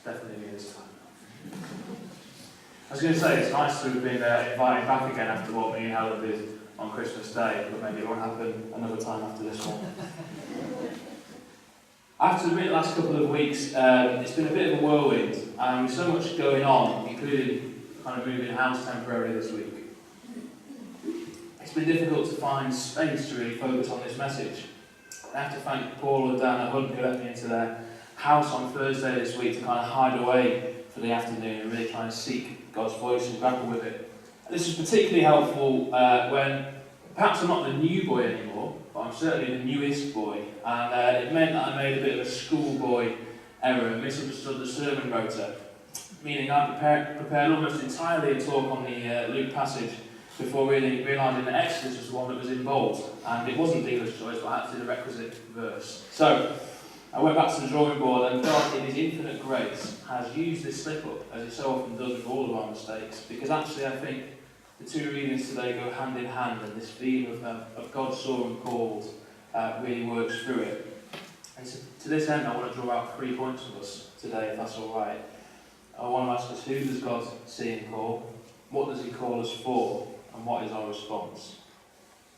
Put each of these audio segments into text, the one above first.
Definitely me this time. I was going to say, it's nice to have been invited back again after what me and Helen did on Christmas Day, but maybe it won't happen another time after this one. I have to admit, the last couple of weeks, it's been a bit of a whirlwind, and with so much going on, including kind of moving house temporarily this week. It's been difficult to find space to really focus on this message. I have to thank Paul and Dan Hunt who let me into their house on Thursday this week to kind of hide away for the afternoon and really try and seek God's voice and grapple with it. And this was particularly helpful when perhaps I'm not the new boy anymore, but I'm certainly the newest boy, and it meant that I made a bit of a schoolboy error and misunderstood the sermon rota, meaning I prepared almost entirely a talk on the Luke passage before really realising that Exodus was the one that was in bold, and it wasn't dealer's choice, but actually the requisite verse. So, I went back to the drawing board, and God, in His infinite grace, has used this slip-up, as He so often does with all of our mistakes, because actually I think the two readings today go hand in hand, and this theme of God saw and called really works through it. And so, to this end, I want to draw out 3 points for us today, if that's all right. I want to ask us, who does God see and call? What does He call us for? And what is our response?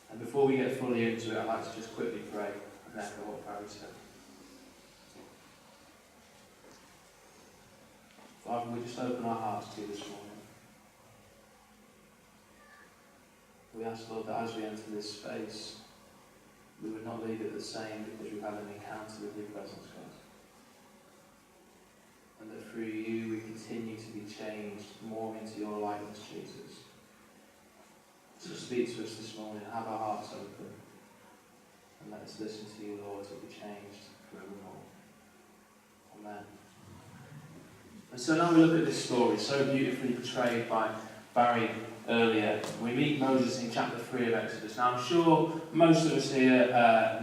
And before we get fully into it, I'd like to just quickly pray and echo what Barry said. Father, we just open our hearts to you this morning. We ask, Lord, that as we enter this space, we would not leave it the same because we've had an encounter with your presence, God. And that through you we continue to be changed more into your likeness, Jesus. So speak to us this morning, have our hearts open, and let us listen to you, Lord, to be changed forevermore. Amen. And so now we look at this story, so beautifully portrayed by Barry earlier. We meet Moses in chapter 3 of Exodus. Now I'm sure most of us here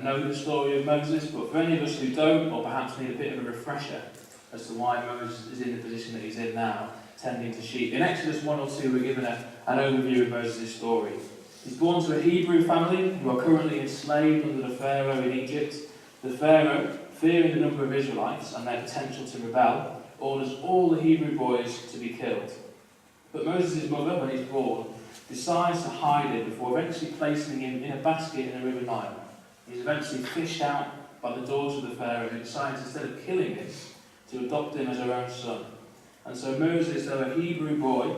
know the story of Moses, but for any of us who don't, or perhaps need a bit of a refresher as to why Moses is in the position that he's in now, tending to sheep. In Exodus 1 or 2 we're given an overview of Moses' story. He's born to a Hebrew family who are currently enslaved under the Pharaoh in Egypt. The Pharaoh, fearing the number of Israelites and their potential to rebel, orders all the Hebrew boys to be killed. But Moses' mother, when he's born, decides to hide him before eventually placing him in a basket in the River Nile. He's eventually fished out by the daughter of the Pharaoh, who decides instead of killing him, to adopt him as her own son. And so Moses, though a Hebrew boy,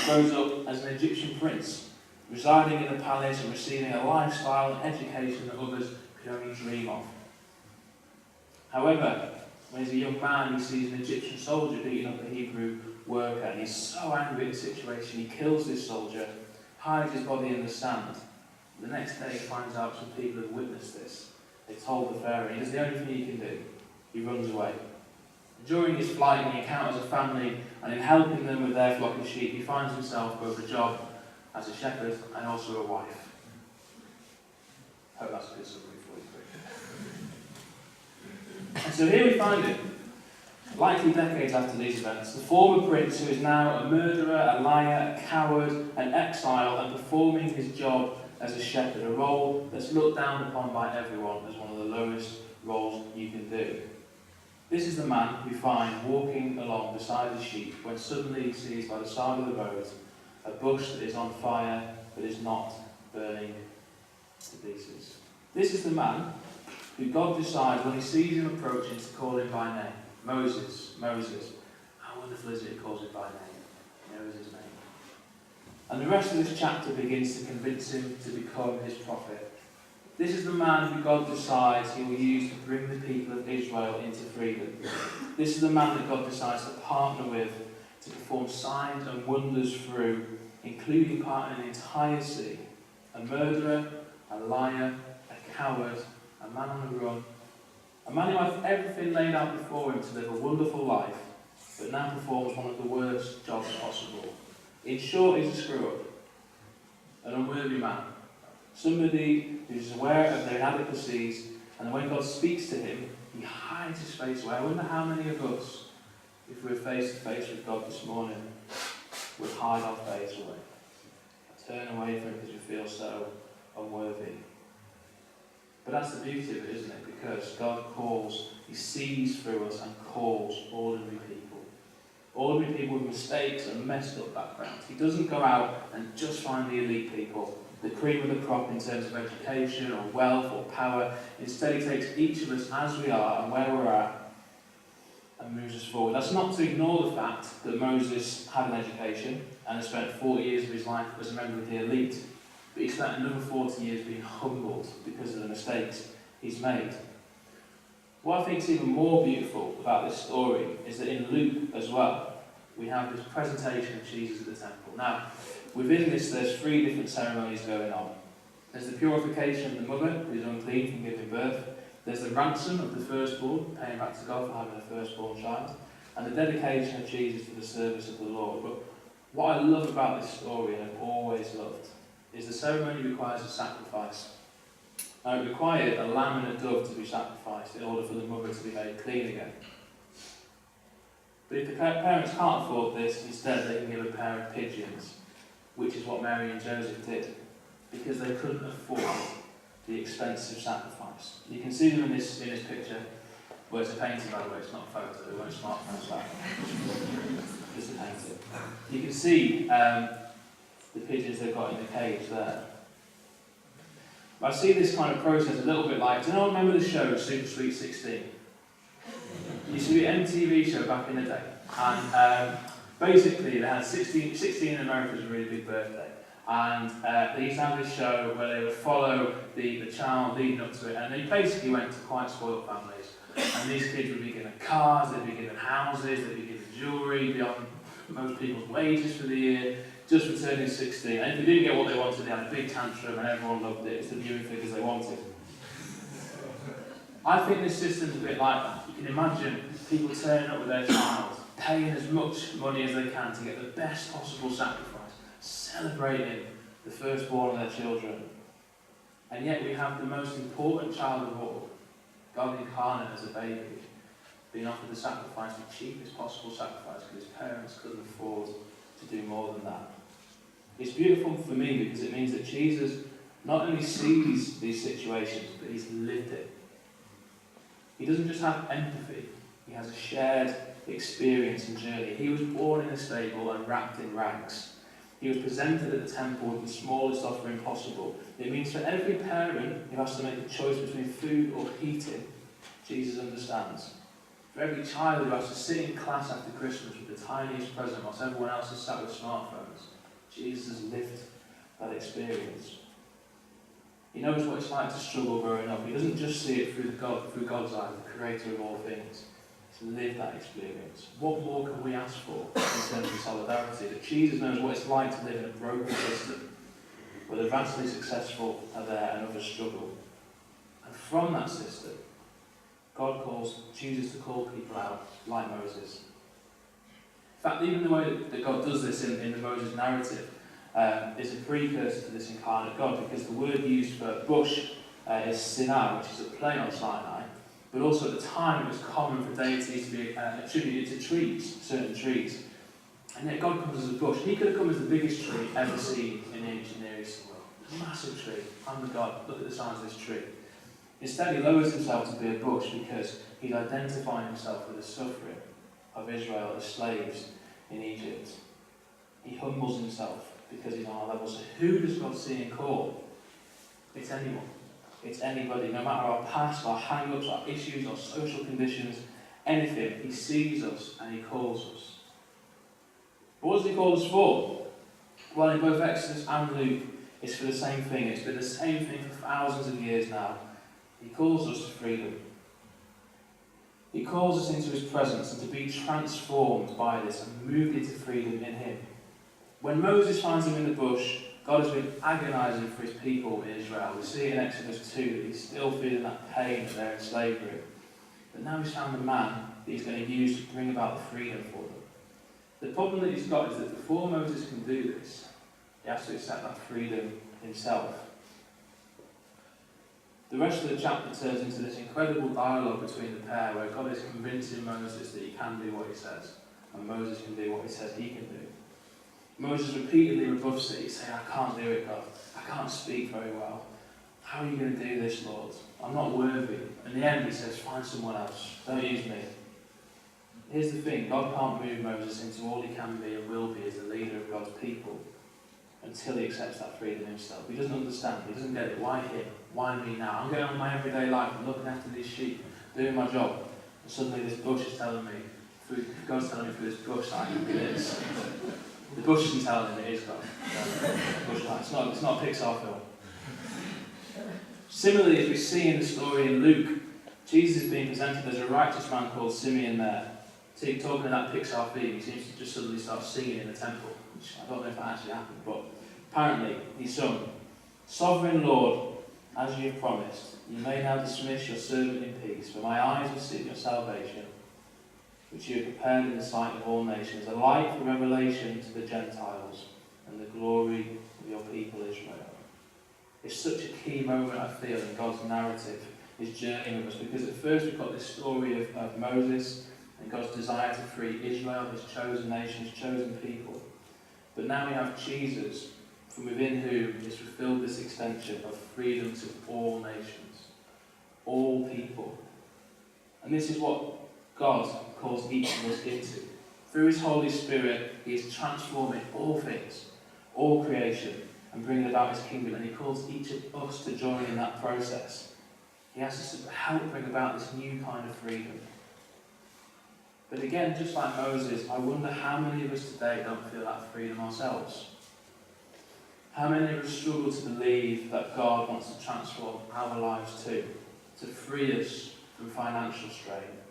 grows up as an Egyptian prince, residing in the palace and receiving a lifestyle and education that others could only dream of. However, when he's a young man, he sees an Egyptian soldier beating up a Hebrew worker, and he's so angry at the situation, he kills this soldier, hides his body in the sand. The next day he finds out some people have witnessed this. They told the Pharaoh, he does the only thing he can do. He runs away. During his flight, he encounters a family, and in helping them with their flock of sheep, he finds himself both a job as a shepherd and also a wife. Hope that's a good summary for you. And so here we find him, likely decades after these events, the former prince who is now a murderer, a liar, a coward, an exile, and performing his job as a shepherd, a role that's looked down upon by everyone as one of the lowest roles you can do. This is the man we find walking along beside the sheep when suddenly he sees by the side of the road a bush that is on fire but is not burning to pieces. This is the man who God decides when he sees him approaching to call him by name. Moses, Moses. How wonderful is it he calls him by name. He knows his name. And the rest of this chapter begins to convince him to become his prophet. This is the man who God decides he will use to bring the people of Israel into freedom. This is the man that God decides to partner with to perform signs and wonders through, including parting an entire sea. A murderer, a liar, a coward, a man on the run. A man who has everything laid out before him to live a wonderful life, but now performs one of the worst jobs possible. In short, he's a screw-up. An unworthy man. Somebody who's aware of their inadequacies, and when God speaks to him, he hides his face away. I wonder how many of us, if we're face to face with God this morning, would hide our face away. Turn away from it because we feel so unworthy. But that's the beauty of it, isn't it? Because God calls, he sees through us and calls ordinary people. Ordinary people with mistakes and messed up backgrounds. He doesn't go out and just find the elite people, the cream of the crop in terms of education or wealth or power. Instead, he takes each of us as we are and where we're at and moves us forward. That's not to ignore the fact that Moses had an education and has spent 40 years of his life as a member of the elite, but he spent another 40 years being humbled because of the mistakes he's made. What I think is even more beautiful about this story is that in Luke as well, we have this presentation of Jesus at the temple. Now, within this, there's 3 different ceremonies going on. There's the purification of the mother, who's unclean from giving birth. There's the ransom of the firstborn, paying back to God for having a firstborn child. And the dedication of Jesus to the service of the Lord. But what I love about this story, and I've always loved, is the ceremony requires a sacrifice. Now, it required a lamb and a dove to be sacrificed in order for the mother to be made clean again. But if the parents can't afford this, instead they can give a pair of pigeons, which is what Mary and Joseph did, because they couldn't afford the expensive sacrifice. You can see them in this picture, where it's a painting, by the way, it's not a photo, they won't smartphones that. It's a painting. You can see the pigeons they've got in the cage there. I see this kind of process a little bit like, do you remember the show Super Sweet 16? It used to be an MTV show back in the day. And basically they had 16 in America was a really big birthday. And they used to have this show where they would follow the child leading up to it. And they basically went to quite spoiled families. And these kids would be given cars, they'd be given houses, they'd be given jewellery beyond most people's wages for the year, just for turning 16. And if they didn't get what they wanted, they had a big tantrum and everyone loved it. It's the viewing figures they wanted. I think this system's a bit like that. You can imagine people turning up with their child, paying as much money as they can to get the best possible sacrifice, celebrating the firstborn of their children. And yet we have the most important child of all, God incarnate as a baby, being offered the sacrifice, the cheapest possible sacrifice, because his parents couldn't afford to do more than that. It's beautiful for me because it means that Jesus not only sees these situations, but he's lived it. He doesn't just have empathy, he has a shared experience and journey. He was born in a stable and wrapped in rags. He was presented at the temple with the smallest offering possible. It means for every parent who has to make a choice between food or heating, Jesus understands. For every child who has to sit in class after Christmas with the tiniest present whilst everyone else is sat with smartphones, Jesus has lived that experience. He knows what it's like to struggle growing up. He doesn't just see it through God's eyes, the creator of all things. He's lived that experience. What more can we ask for in terms of solidarity? That Jesus knows what it's like to live in a broken system, where the vastly successful are there and others struggle. And from that system, God chooses to call people out, like Moses. In fact, even the way that God does this in the Moses narrative is a precursor to this incarnate God, because the word used for bush is Sinai, which is a play on Sinai, but also at the time it was common for deities to be attributed to trees, certain trees. And yet God comes as a bush. He could have come as the biggest tree ever seen in ancient Near East. A massive tree. I'm the God. Look at the size of this tree. Instead, he lowers himself to be a bush because he's identifying himself with the suffering of Israel as slaves in Egypt. He humbles himself because he's on our level. So who does God see and call? It's anyone. It's anybody, no matter our past, our hang-ups, our issues, our social conditions, anything. He sees us and he calls us. But what does he call us for? Well, in both Exodus and Luke, it's for the same thing. It's been the same thing for thousands of years now. He calls us to freedom. He calls us into his presence and to be transformed by this and moved into freedom in him. When Moses finds him in the bush, God has been agonising for his people in Israel. We see in Exodus 2 that he's still feeling that pain that they're in slavery. But now he's found a man that he's going to use to bring about the freedom for them. The problem that he's got is that before Moses can do this, he has to accept that freedom himself. The rest of the chapter turns into this incredible dialogue between the pair where God is convincing Moses that he can do what he says, and Moses can do what he says he can do. Moses repeatedly rebuffs it. He's saying, I can't do it, God. I can't speak very well. How are you going to do this, Lord? I'm not worthy. In the end, he says, find someone else. Don't use me. Here's the thing, God can't move Moses into all he can be and will be as the leader of God's people until he accepts that freedom himself. He doesn't understand, he doesn't get it. Why him? Why me now? I'm going on my everyday life, I'm looking after these sheep, doing my job, and suddenly this bush is telling me, God's telling me through this bush that I can do this. The bush isn't telling him, it is God. It's not a Pixar film. Similarly, as we see in the story in Luke, Jesus is being presented as a righteous man called Simeon there. See, talking of that Pixar theme, he seems to just suddenly start singing in the temple, which I don't know if that actually happened, but apparently he sung, "Sovereign Lord, as you have promised, you may now dismiss your servant in peace, for my eyes have seen your salvation, which you have prepared in the sight of all nations, a light for revelation to the Gentiles, and the glory of your people Israel." It's such a key moment, I feel, in God's narrative, his journey with us, because at first we've got this story of Moses and God's desire to free Israel, his chosen nation, his chosen people. But now we have Jesus, from within whom is fulfilled this extension of freedom to all nations, all people. And this is what God calls each of us into. Through his Holy Spirit, he is transforming all things, all creation, and bringing about his kingdom. And he calls each of us to join in that process. He asks us to help bring about this new kind of freedom. But again, just like Moses, I wonder how many of us today don't feel that freedom ourselves. How many of us struggle to believe that God wants to transform our lives too, to free us from financial strain,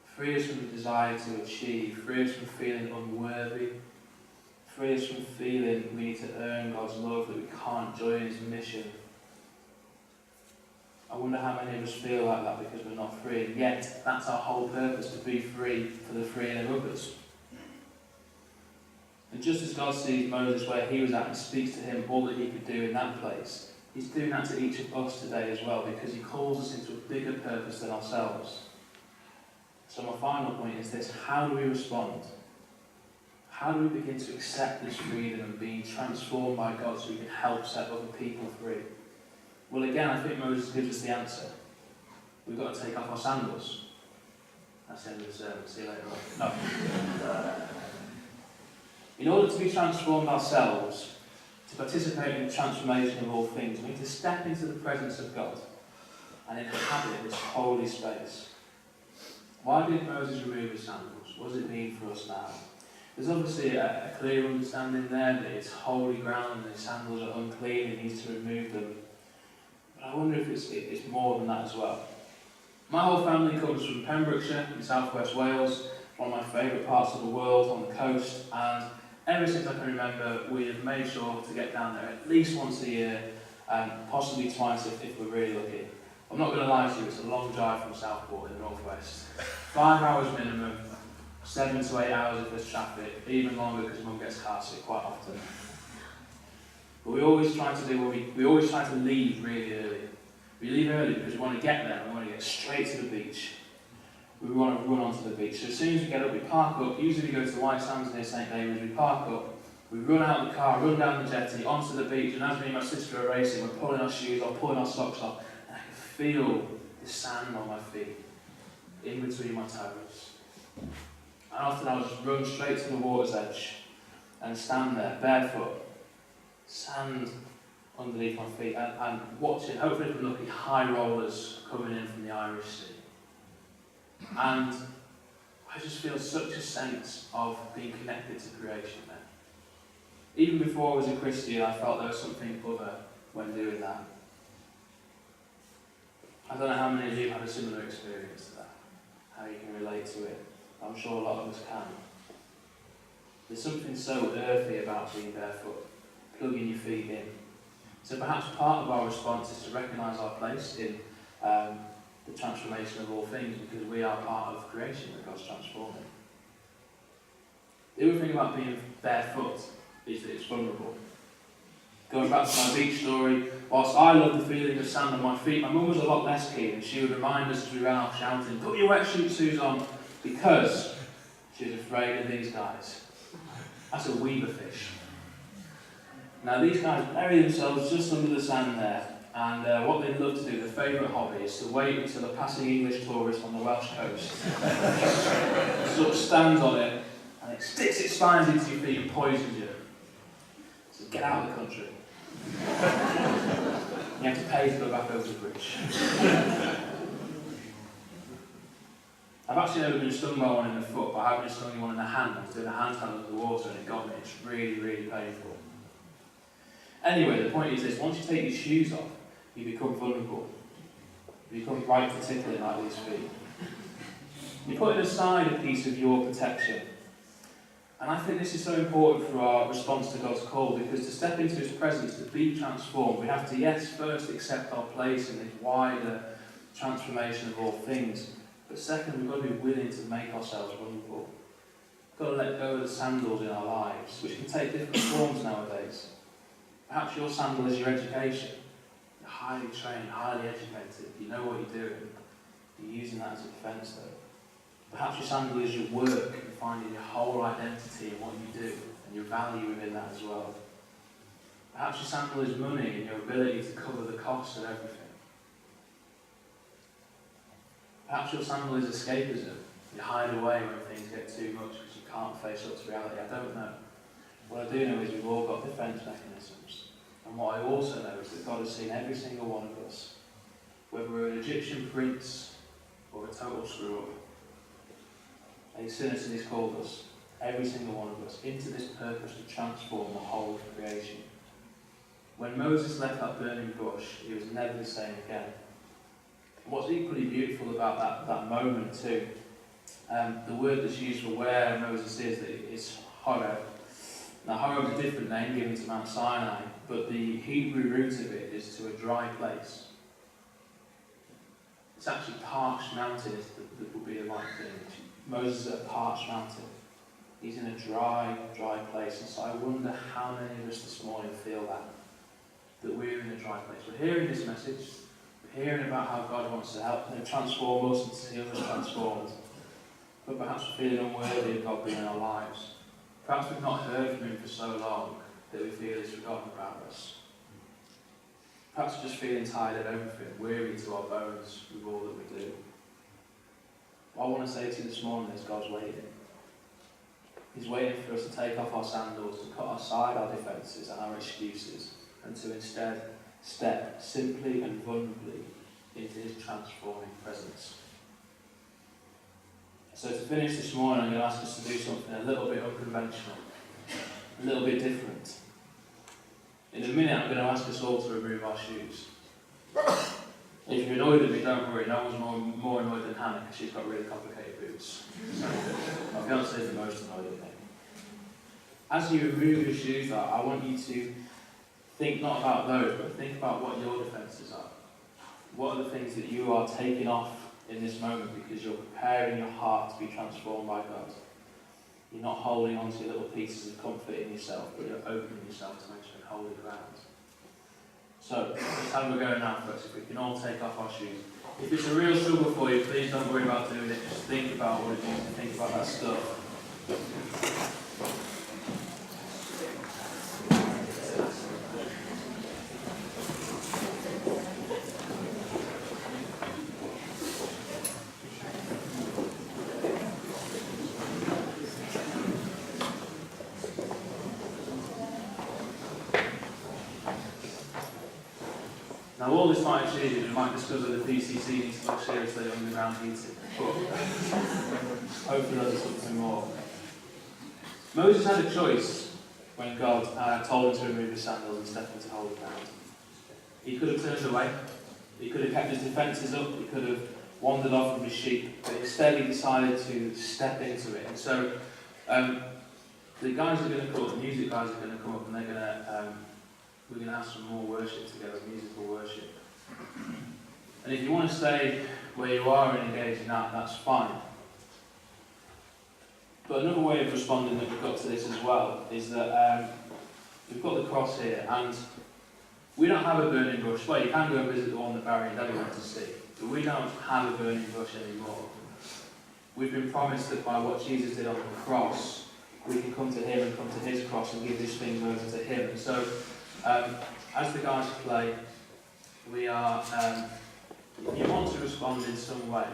free us from the desire to achieve, free us from feeling unworthy, free us from feeling we need to earn God's love, that we can't join his mission. I wonder how many of us feel like that because we're not free, and yet that's our whole purpose, to be free for the freeing of others. And just as God sees Moses where he was at and speaks to him all that he could do in that place, he's doing that to each of us today as well, because he calls us into a bigger purpose than ourselves. So my final point is this: how do we respond? How do we begin to accept this freedom and being transformed by God so we can help set other people free? Well, again, I think Moses gives us the answer. We've got to take off our sandals. That's the end of the sermon. See you later on. No. In order to be transformed ourselves, to participate in the transformation of all things, we need to step into the presence of God and inhabit this holy space. Why did Moses remove his sandals? What does it mean for us now? There's obviously a clear understanding there that it's holy ground and his sandals are unclean and he needs to remove them. But I wonder if it's more than that as well. My whole family comes from Pembrokeshire in South West Wales, one of my favourite parts of the world on the coast, and ever since I can remember we have made sure to get down there at least once a year and possibly twice if we're really lucky. I'm not going to lie to you, it's a long drive from Southport in the northwest. 5 hours minimum, 7 to 8 hours if there's traffic, even longer because Mum gets car sick quite often. But we always try to leave really early. We leave early because we want to get there and we want to get straight to the beach. We want to run onto the beach. So as soon as we get up, we park up. Usually we go to the White Sands near St David's, we park up, we run out the car, run down the jetty, onto the beach, and as me and my sister are racing, we're pulling our shoes off, pulling our socks off, and I can feel the sand on my feet, in between my toes. And often I'll just run straight to the water's edge and stand there, barefoot, sand underneath my feet, and watching, hopefully if we're lucky, high rollers coming in from the Irish Sea. And I just feel such a sense of being connected to creation there. Even before I was a Christian, I felt there was something other when doing that. I don't know how many of you have had a similar experience to that, how you can relate to it. I'm sure a lot of us can. There's something so earthy about being barefoot, plugging your feet in. So perhaps part of our response is to recognise our place in the transformation of all things, because we are part of creation that God's transforming. The other thing about being barefoot is that it's vulnerable. Going back to my beach story, whilst I love the feeling of sand on my feet, my mum was a lot less keen, and she would remind us as we ran off shouting, "Put your wetsuit shoes on," because she was afraid of these guys. That's a weaver fish. Now these guys bury themselves just under the sand there, And what they love to do, their favourite hobby, is to wait until a passing English tourist on the Welsh coast sort of stands on it and it sticks its spines into your feet and poisons you. So get out of the country. You have to pay to go back over the bridge. I've actually never been stung by one in the foot, but I have been stung by one in the hand. I was doing a handstand under the water and it got me. It's really, really painful. Anyway, the point is this: once you take your shoes off, you become vulnerable. You become right for tickling like these feet. You're putting aside a piece of your protection. And I think this is so important for our response to God's call, because to step into His presence, to be transformed, we have to, yes, first accept our place in this wider transformation of all things. But second, we've got to be willing to make ourselves vulnerable. We've got to let go of the sandals in our lives, which can take different forms nowadays. Perhaps your sandal is your education. You're highly trained, highly educated. You know what you're doing. You're using that as a defence, though. Perhaps your sandal is your work. You're finding your whole identity in what you do and your value within that as well. Perhaps your sandal is money and your ability to cover the cost of everything. Perhaps your sandal is escapism. You hide away when things get too much because you can't face up to reality. I don't know. What I do know is we've all got defence mechanisms. And what I also know is that God has seen every single one of us, whether we're an Egyptian prince or a total screw-up. He's seen us and He's called us, every single one of us, into this purpose to transform the whole of creation. When Moses left that burning bush, he was never the same again. And what's equally beautiful about that moment too, the word that's used for where Moses is Horeb. Now Horeb is a different name given to Mount Sinai, but the Hebrew root of it is to a dry place. It's actually parched mountain that would be the right thing. Moses is at a parched mountain. He's in a dry place. And so I wonder how many of us this morning feel that we're in a dry place. We're hearing this message. We're hearing about how God wants to help transform us and see others transformed. But perhaps we're feeling unworthy of God being in our lives. Perhaps we've not heard from Him for so long that we feel He's forgotten about us. Perhaps we're just feeling tired of everything, weary to our bones with all that we do. What I want to say to you this morning is God's waiting. He's waiting for us to take off our sandals, to cut aside our defences and our excuses, and to instead step simply and vulnerably into His transforming presence. So to finish this morning, I'm going to ask us to do something a little bit unconventional, a little bit different. In a minute, I'm going to ask us all to remove our shoes. If you're annoyed at me, don't worry. No one's more annoyed than Hannah because she's got really complicated boots. So, my fiancé is the most annoyed at me. As you remove your shoes, I want you to think not about those, but think about what your defences are. What are the things that you are taking off in this moment because you're preparing your heart to be transformed by God? You're not holding on to little pieces of comfort in yourself, but you're opening yourself to entering holy ground. So, let's have a go now first. If we can all take off our shoes. If it's a real struggle for you, please don't worry about doing it. Just think about what it means to think about that stuff. Now all this might achieve is we might discover the PCC needs to look seriously at underground heating, but hopefully there'll be something more. Moses had a choice when God told him to remove his sandals and step into holy ground. He could have turned away, he could have kept his defences up, he could have wandered off from his sheep, but instead he decided to step into it. And so the guys are going to come up, the music guys are going to come up, and we're going to have some more worship together, musical worship. And if you want to stay where you are and engage in that, that's fine. But another way of responding that we've got to this as well is that we've got the cross here, and we don't have a burning bush. Well, you can go and visit the one that Barry and Eddy went to see, but we don't have a burning bush anymore. We've been promised that by what Jesus did on the cross, we can come to Him and come to His cross and give this thing over to Him. And so, as the guys play, we are, if you want to respond in some way,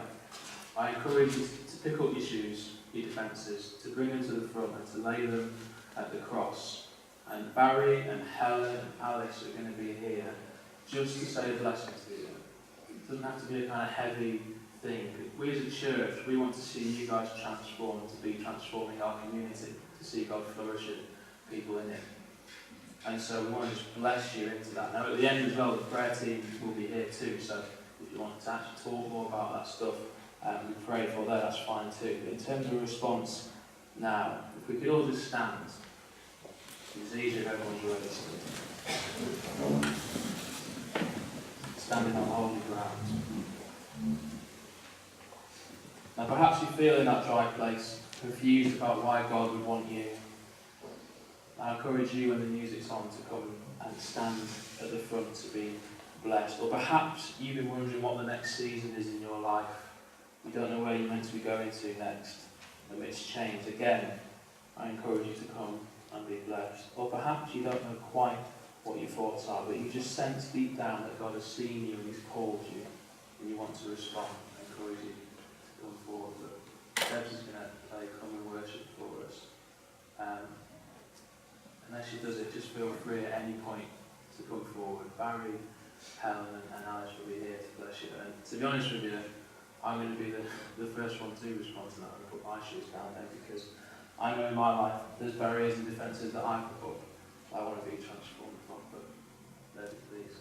I encourage you to pick up your shoes, your defences, to bring them to the front and to lay them at the cross. And Barry and Helen and Alice are going to be here just to say a blessing to you. It doesn't have to be a kind of heavy thing. We as a church, we want to see you guys transformed, to be transforming our community, to see God flourishing people in it. And so we want to just bless you into that. Now at the end as well, the prayer team will be here too, so if you want to actually talk more about that stuff, we pray for that, that's fine too. But in terms of a response now, if we could all just stand. It's easier if everyone's ready. Standing on holy ground. Now perhaps you feel in that dry place, confused about why God would want you. I encourage you when the music's on to come and stand at the front to be blessed. Or perhaps you've been wondering what the next season is in your life. You don't know where you're meant to be going to next amidst change. Again, I encourage you to come and be blessed. Or perhaps you don't know quite what your thoughts are, but you just sense deep down that God has seen you and He's called you, and you want to respond. I encourage you to come forward. But Debs is going to play Come and Worship for us. And as she does it, just feel free at any point to come forward. Barry, Helen and Alice will be here to bless you. And to be honest with you, I'm going to be the first one to respond to that and put my shoes down there, because I know in my life there's barriers and defences that I put up. I want to be transformed from, but let it please.